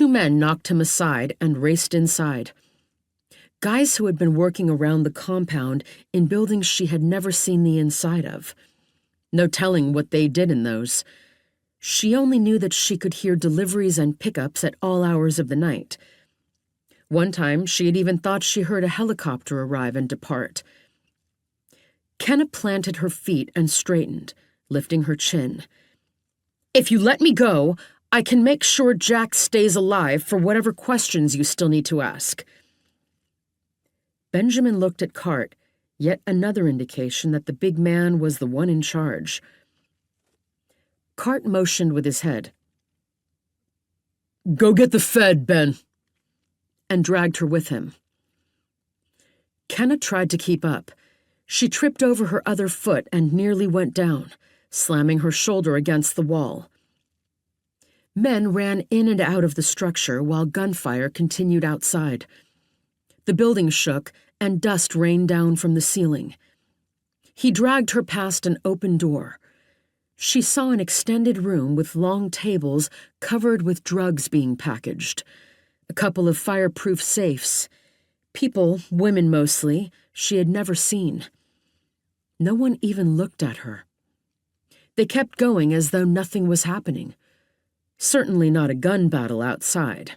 2 men knocked him aside and raced inside. Guys who had been working around the compound in buildings she had never seen the inside of. No telling what they did in those. She only knew that she could hear deliveries and pickups at all hours of the night. One time, she had even thought she heard a helicopter arrive and depart. Kenna planted her feet and straightened, lifting her chin. "If you let me go, I can make sure Jack stays alive for whatever questions you still need to ask." Benjamin looked at Cart, yet another indication that the big man was the one in charge. Cart motioned with his head. "Go get the Fed, Ben," and dragged her with him. Kenna tried to keep up. She tripped over her other foot and nearly went down, slamming her shoulder against the wall. Men ran in and out of the structure while gunfire continued outside. The building shook and dust rained down from the ceiling. He dragged her past an open door. She saw an extended room with long tables covered with drugs being packaged, a couple of fireproof safes, people, women mostly, she had never seen. No one even looked at her. They kept going as though nothing was happening. Certainly not a gun battle outside.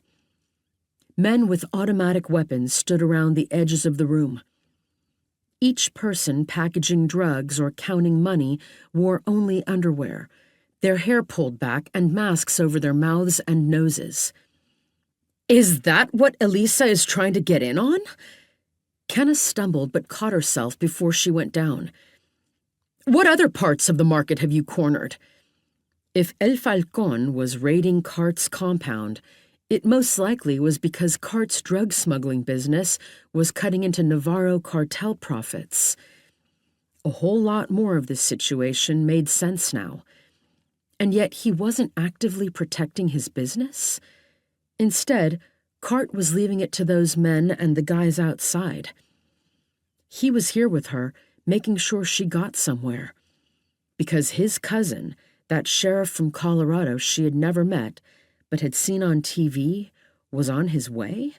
Men with automatic weapons stood around the edges of the room. Each person packaging drugs or counting money wore only underwear, their hair pulled back and masks over their mouths and noses. "Is that what Elisa is trying to get in on?" Kenna stumbled but caught herself before she went down. "What other parts of the market have you cornered?" If El Falcon was raiding Cart's compound, it most likely was because Cart's drug smuggling business was cutting into Navarro cartel profits. A whole lot more of this situation made sense now. And yet he wasn't actively protecting his business? Instead, Cart was leaving it to those men and the guys outside. He was here with her, making sure she got somewhere. Because his cousin, that sheriff from Colorado she had never met, but had seen on TV, was on his way?